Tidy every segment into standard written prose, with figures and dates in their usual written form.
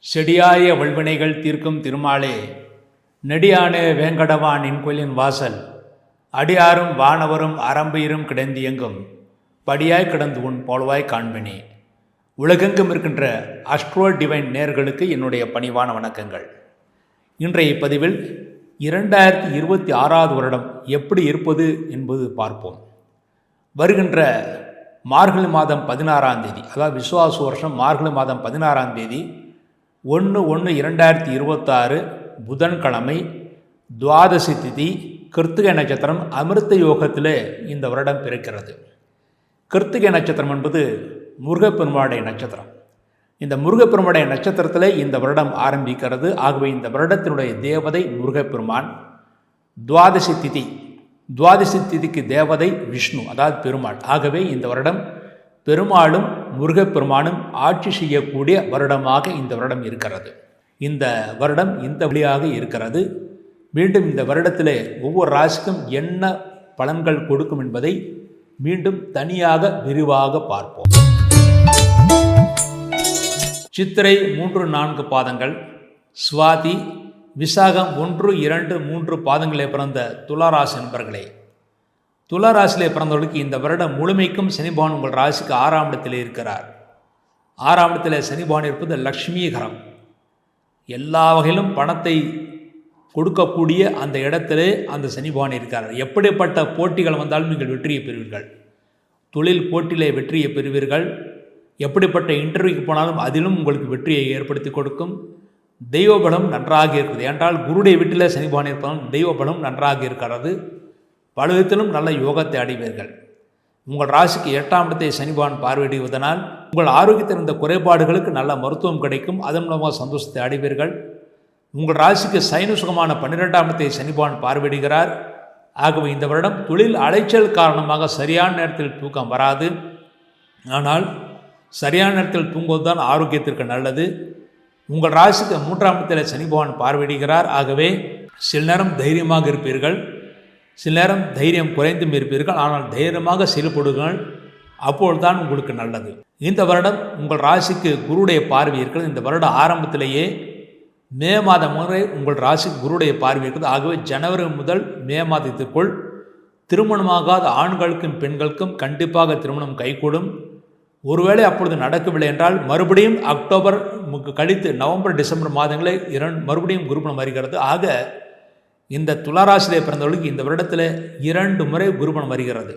செடியாய வல்வினைகள் தீர்க்கும் திருமாலே, நெடியானே வேங்கடவான் இன்கொலின் வாசல், அடியாரும் வானவரும் அரம்பையரும் கிடந்தியெங்கும் படியாய் கிடந்து உன் போல்வாய் காண்பினே. உலகெங்கும் இருக்கின்ற அஸ்ட்ரோ டிவைன் நேர்களுக்கு என்னுடைய பணிவான வணக்கங்கள். இன்றைய பதிவில் 2026 வருடம் எப்படி இருப்பது என்பது பார்ப்போம். வருகின்ற மார்கழி மாதம் 16ஆம் தேதி, அதாவது விசுவாச வருஷம் மார்கழி மாதம் 16ஆம் தேதி 1/1/2026 புதன்கிழமை, துவாதசி திதி, கிருத்திகை நட்சத்திரம், அமிர்த யோகத்தில் இந்த வருடம் பிறக்கிறது. கிருத்திகை நட்சத்திரம் என்பது முருகப்பெருமானுடைய நட்சத்திரம். இந்த முருகப்பெருமானுடைய நட்சத்திரத்தில் இந்த வருடம் ஆரம்பிக்கிறது. ஆகவே இந்த வருடத்தினுடைய தேவதை முருகப்பெருமான். துவாதசி திதிக்கு தேவதை விஷ்ணு, அதாவது பெருமாள். ஆகவே இந்த வருடம் பெருமாளும் முருகப்பெருமானும் ஆட்சி செய்யக்கூடிய வருடமாக இந்த வருடம் இருக்கிறது. இந்த வருடம் இந்த வழியாக இருக்கிறது. மீண்டும் இந்த வருடத்திலே ஒவ்வொரு ராசிக்கும் என்ன பலன்கள் கொடுக்கும் என்பதை மீண்டும் தனியாக விரிவாக பார்ப்போம். சித்திரை 3-4 பாதங்கள், சுவாதி, விசாகம் 1-2-3 பாதங்களே பிறந்த துளாராசி நண்பர்களே, துளாராசியிலே பிறந்தவர்களுக்கு இந்த வருடம் முழுமைக்கும் சனிபகவான் உங்கள் ராசிக்கு 6ஆம் இடத்திலே இருக்கிறார். 6ஆம் இடத்திலே சனிபகவான் இருப்பது லக்ஷ்மீகரம். எல்லா வகையிலும் பணத்தை கொடுக்கக்கூடிய அந்த இடத்திலே அந்த சனிபகவான் இருக்கிறார். எப்படிப்பட்ட போட்டிகள் வந்தாலும் நீங்கள் வெற்றியை பெறுவீர்கள். தொழில் போட்டியிலே வெற்றியை பெறுவீர்கள். எப்படிப்பட்ட இன்டர்வியூக்கு போனாலும் அதிலும் உங்களுக்கு வெற்றியை ஏற்படுத்தி கொடுக்கும். தெய்வபலம் நன்றாக இருக்கிறது. ஏனென்றால் குருடைய வீட்டில் சனிபகவான் இருப்பதால் தெய்வபலம் நன்றாக இருக்கிறது. பல விதத்திலும் நல்ல யோகத்தை அடைவீர்கள். உங்கள் ராசிக்கு 8ஆம் இடத்தை சனிபகவான் பார்வையிடுவதனால் உங்கள் ஆரோக்கியத்தில் இருந்த குறைபாடுகளுக்கு நல்ல மருத்துவம் கிடைக்கும். அதன் மூலமாக சந்தோஷத்தை அடைவீர்கள். உங்கள் ராசிக்கு சைன சுகமான 12ஆம் இடத்தை சனிபகவான் பார்வையிடுகிறார். ஆகவே இந்த வருடம் தொழில் அலைச்சல் காரணமாக சரியான நேரத்தில் தூக்கம் வராது. ஆனால் சரியான நேரத்தில் தூங்குவதுதான் ஆரோக்கியத்திற்கு நல்லது. உங்கள் ராசிக்கு 3ஆம் இடத்தில் சனிபகவான் பார்வையிடுகிறார். ஆகவே சில நேரம் தைரியமாக இருப்பீர்கள், சில நேரம் தைரியம் குறைந்தும் இருப்பீர்கள். ஆனால் தைரியமாக செயல்படுங்கள், அப்பொழுதுதான் உங்களுக்கு நல்லது. இந்த வருடம் உங்கள் ராசிக்கு குருடைய பார்வை இருக்கிறது. இந்த வருட ஆரம்பத்திலேயே மே மாதம் வரை உங்கள் ராசிக்கு குருடைய பார்வை இருக்கிறது. ஆகவே ஜனவரி முதல் மே மாதத்திற்குள் திருமணமாகாத ஆண்களுக்கும் பெண்களுக்கும் கண்டிப்பாக திருமணம் கைகூடும். ஒருவேளை அப்பொழுது நடக்கவில்லை என்றால் மறுபடியும் அக்டோபர் கழித்து நவம்பர் டிசம்பர் மாதங்களில் மறுபடியும் குருபலம் வருகிறது. ஆக இந்த துளாராசிலே பிறந்தவர்களுக்கு இந்த வருடத்தில் 2 முறை குருபலம் வருகிறது.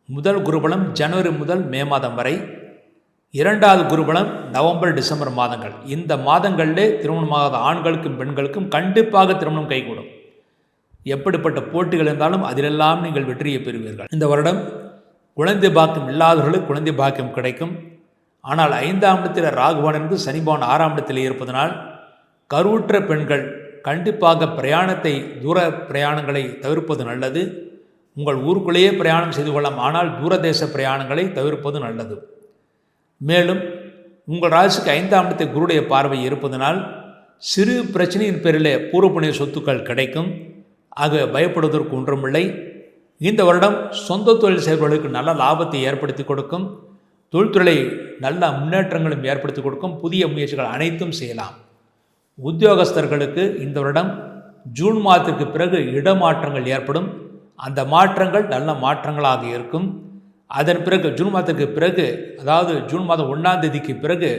முதல் குருபலம் ஜனவரி முதல் மே மாதம் வரை, 2வது குருபலம் நவம்பர் டிசம்பர் மாதங்கள். இந்த மாதங்களிலே திருமணமாகாத ஆண்களுக்கும் பெண்களுக்கும் கண்டிப்பாக திருமணம் கைகூடும். எப்படிப்பட்ட போட்டிகள் இருந்தாலும் அதிலெல்லாம் நீங்கள் வெற்றியை பெறுவீர்கள். இந்த வருடம் குழந்தை பாக்கியம் இல்லாதவர்களுக்கு குழந்தை பாக்கியம் கிடைக்கும். ஆனால் 5ஆம் இடத்தில் ராகுவான் இருந்து சனிபகவான் 6ஆம் இடத்தில் இருப்பதனால் கருவுற்ற பெண்கள் கண்டிப்பாக தூர பிரயாணங்களை தவிர்ப்பது நல்லது. உங்கள் ஊருக்குள்ளேயே பிரயாணம் செய்து கொள்ளலாம், ஆனால் தூரதேச பிரயாணங்களை தவிர்ப்பது நல்லது. மேலும் உங்கள் ராசிக்கு 5ஆம் இடத்தை குருடைய பார்வை இருப்பதனால் சிறு பிரச்சனையின் பேரிலே பூர்வ புண்ணிய சொத்துக்கள் கிடைக்கும். ஆக பயப்படுவதற்கு ஒன்றுமில்லை. இந்த வருடம் சொந்த தொழில் செய்பவர்களுக்கு நல்ல லாபத்தை ஏற்படுத்தி கொடுக்கும். தொழில்துறை நல்ல முன்னேற்றங்களும் ஏற்படுத்தி கொடுக்கும். புதிய முயற்சிகள் அனைத்தும் செய்யலாம். உத்தியோகஸ்தர்களுக்கு இந்த வருடம் ஜூன் மாதத்திற்கு பிறகு இடமாற்றங்கள் ஏற்படும். அந்த மாற்றங்கள் நல்ல மாற்றங்களாக இருக்கும். அதன் பிறகு ஜூன் மாதத்திற்கு பிறகு, அதாவது ஜூன் மாதம் 1ஆம் தேதிக்கு பிறகு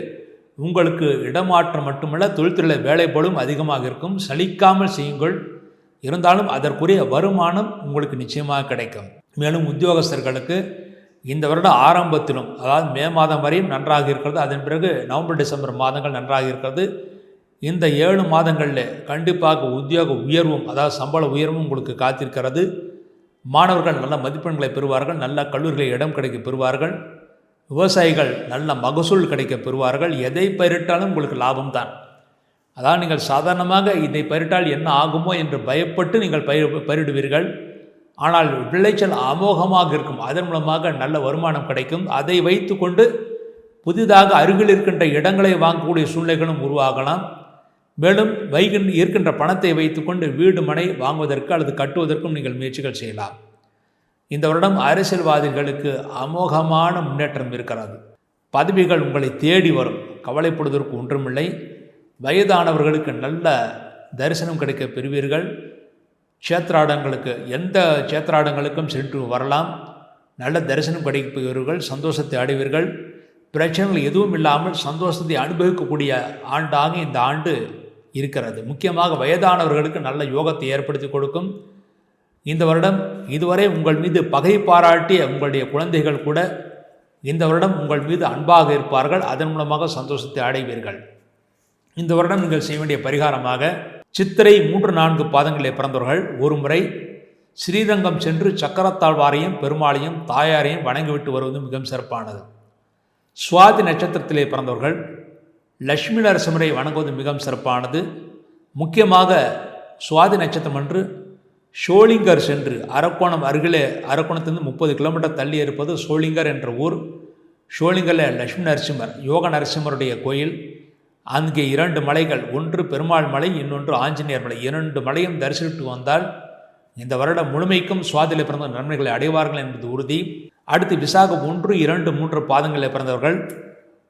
உங்களுக்கு இடமாற்றம் மட்டுமல்ல, தொழில்துறையில் வேலைப்பளும் அதிகமாக இருக்கும். சலிக்காமல் செய்யுங்கள். இருந்தாலும் அதற்குரிய வருமானம் உங்களுக்கு நிச்சயமாக கிடைக்கும். மேலும் உத்தியோகஸ்தர்களுக்கு இந்த வருட ஆரம்பத்திலும், அதாவது மே மாதம் வரையும் நன்றாக இருக்கிறது. அதன் பிறகு நவம்பர் டிசம்பர் மாதங்கள் நன்றாக இருக்கிறது. இந்த 7 மாதங்களில் கண்டிப்பாக உத்தியோக உயர்வும், அதாவது சம்பள உயர்வும் உங்களுக்கு காத்திருக்கிறது. மாணவர்கள் நல்ல மதிப்பெண்களை பெறுவார்கள், நல்ல கல்லூரிகளில் இடம் கிடைக்க பெறுவார்கள். விவசாயிகள் நல்ல மகசூல் கிடைக்க பெறுவார்கள். எதை பயிரிட்டாலும் உங்களுக்கு லாபம்தான். அதாவது நீங்கள் சாதாரணமாக இதை பயிரிட்டால் என்ன ஆகுமோ என்று பயப்பட்டு நீங்கள் பயிரிடுவீர்கள். ஆனால் விளைச்சல் அமோகமாக இருக்கும். அதன் மூலமாக நல்ல வருமானம் கிடைக்கும். அதை வைத்து கொண்டு புதிதாக அருகில் இருக்கின்ற இடங்களை வாங்கக்கூடிய சூழ்நிலைகளும் உருவாகலாம். மேலும் இருக்கின்ற பணத்தை வைத்துக்கொண்டு வீடு மனை வாங்குவதற்கு அல்லது கட்டுவதற்கும் நீங்கள் முயற்சிகள் செய்யலாம். இந்த வருடம் அரசியல்வாதிகளுக்கு அமோகமான முன்னேற்றம் இருக்கிறது. பதவிகள் உங்களை தேடி வரும், கவலைப்படுவதற்கு ஒன்றுமில்லை. வயதானவர்களுக்கு நல்ல தரிசனம் கிடைக்க பெறுவீர்கள். க்ஷேத்ராடங்களுக்கு எந்த க்ஷேத்ராடங்களுக்கும் சென்று வரலாம். நல்ல தரிசனம் கிடைப்பவர்கள், சந்தோஷத்தை அடைவீர்கள். பிரச்சனைகள் எதுவும் இல்லாமல் சந்தோஷத்தை அனுபவிக்கக்கூடிய ஆண்டாக இந்த ஆண்டு இருக்கிறது. முக்கியமாக வயதானவர்களுக்கு நல்ல யோகத்தை ஏற்படுத்தி கொடுக்கும். இந்த வருடம் இதுவரை உங்கள் மீது பகை பாராட்டிய உங்களுடைய குழந்தைகள் கூட இந்த வருடம் உங்கள் மீது அன்பாக இருப்பார்கள். அதன் மூலமாக சந்தோஷத்தை அடைவீர்கள். இந்த வருடம் நீங்கள் செய்ய வேண்டிய பரிகாரமாக சித்திரை 3-4 பாதங்களிலே பிறந்தவர்கள் ஒரு முறை ஸ்ரீரங்கம் சென்று சக்கரத்தாழ்வாரையும் பெருமாளையும் தாயாரையும் வணங்கிவிட்டு வருவது மிகவும் சிறப்பானது. சுவாதி நட்சத்திரத்திலே பிறந்தவர்கள் லட்சுமி நரசிம்மரை வணங்குவது மிகவும் சிறப்பானது. முக்கியமாக சுவாதி நட்சத்திரம் அன்று ஷோலிங்கர் சென்று அரக்கோணம் அருகிலே, அரக்கோணத்திலிருந்து 30 கிலோமீட்டர் தள்ளி இருப்பது ஷோலிங்கர் என்ற ஊர். ஷோலிங்கரில் லட்சுமி நரசிம்மர், யோக நரசிம்மருடைய கோயில். அங்கே 2 மலைகள், ஒன்று பெருமாள் மலை, இன்னொன்று ஆஞ்சநேயர் மலை. 2 மலையும் தரிசித்து வந்தால் இந்த வருடம் முழுமைக்கும் சுவாதியில் பிறந்த நன்மைகளை அடைவார்கள் என்பது உறுதி. அடுத்து விசாகம் 1, 2, 3 பாதங்களில் பிறந்தவர்கள்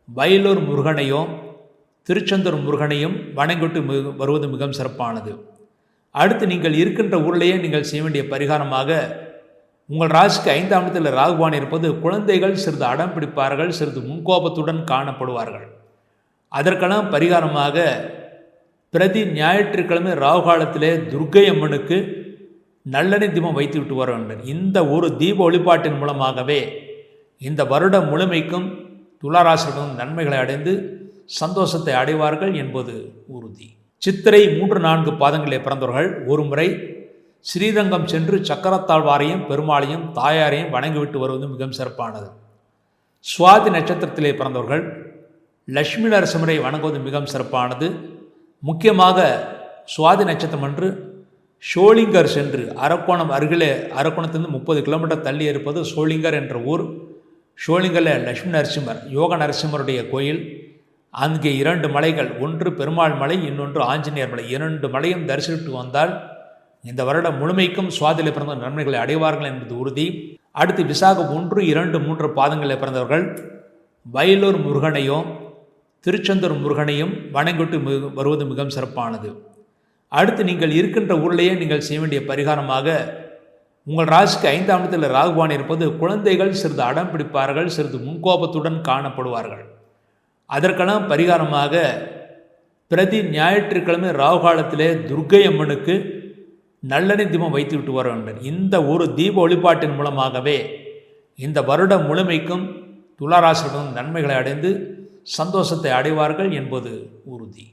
வயலூர் முருகனையும் திருச்செந்தூர் முருகனையும் வணங்கிவிட்டு வருவது மிகவும் சிறப்பானது. அடுத்து நீங்கள் இருக்கின்ற ஊரிலேயே நீங்கள் செய்ய வேண்டிய பரிகாரமாக உங்கள் ராசிக்கு 5ஆம் இடத்தில் ராகுவான் இருப்பது குழந்தைகள் சிறிது அடம் பிடிப்பார்கள், சிறிது முன்கோபத்துடன் காணப்படுவார்கள். அதற்கெல்லாம் பரிகாரமாக பிரதி ஞாயிற்றுக்கிழமை ராகு காலத்திலே துர்க்கை அம்மனுக்கு நல்லெண்ணெய் தீபம் வைத்து விட்டு வர வேண்டும். இந்த ஒரு தீப வழிபாட்டின் மூலமாகவே இந்த வருடம் முழுமைக்கும் துளாராசியிடம் நன்மைகளை அடைந்து சந்தோஷத்தை அடைவார்கள் என்பது உறுதி. சித்திரை 3-4 பாதங்களிலே பிறந்தவர்கள் ஒரு முறை ஸ்ரீரங்கம் சென்று சக்கரத்தாழ்வாரையும் பெருமாளையும் தாயாரையும் வணங்கிவிட்டு வருவது மிகவும் சிறப்பானது. சுவாதி நட்சத்திரத்திலே பிறந்தவர்கள் லட்சுமி நரசிம்மரை வணங்குவது மிகவும் சிறப்பானது. முக்கியமாக சுவாதி நட்சத்திரம் அன்று ஷோலிங்கர் சென்று அரக்கோணம் அருகிலே, அரக்கோணத்திலிருந்து 30 கிலோமீட்டர் தள்ளி இருப்பது ஷோலிங்கர் என்ற ஊர். ஷோலிங்கரில் லட்சுமி நரசிம்மர், யோக நரசிம்மருடைய கோயில். அங்கே 2 மலைகள், ஒன்று பெருமாள் மலை, இன்னொன்று ஆஞ்சநேயர் மலை. 2 மலையும் தரிசித்து வந்தால் இந்த வருடம் முழுமைக்கும் சுவாதியில் பிறந்த நன்மைகளை அடைவார்கள் என்பது உறுதி. அடுத்து விசாகம் 1, 2, 3 பாதங்களில் பிறந்தவர்கள் வயலூர் முருகனையும் திருச்செந்தூர் முருகனையும் வணங்கிவிட்டு வருவது மிகவும் சிறப்பானது. அடுத்து நீங்கள் இருக்கின்ற ஊரிலேயே நீங்கள் செய்ய வேண்டிய பரிகாரமாக உங்கள் ராசிக்கு 5ஆம் இடத்தில் ராகுவான் இருப்பது குழந்தைகள் சிறிது அடம் பிடிப்பார்கள், சிறிது முன்கோபத்துடன் காணப்படுவார்கள். அதற்கெல்லாம் பரிகாரமாக பிரதி ஞாயிற்றுக்கிழமை ராகு காலத்திலே துர்க்கை அம்மனுக்கு நல்லெண்ணெய் தீபம் வைத்து விட்டு வர வேண்டும். இந்த ஒரு தீப வழிபாட்டின் மூலமாகவே இந்த வருடம் முழுமைக்கும் துளாராசியிடம் நன்மைகளை அடைந்து சந்தோஷத்தை அடைவார்கள் என்பது உறுதி.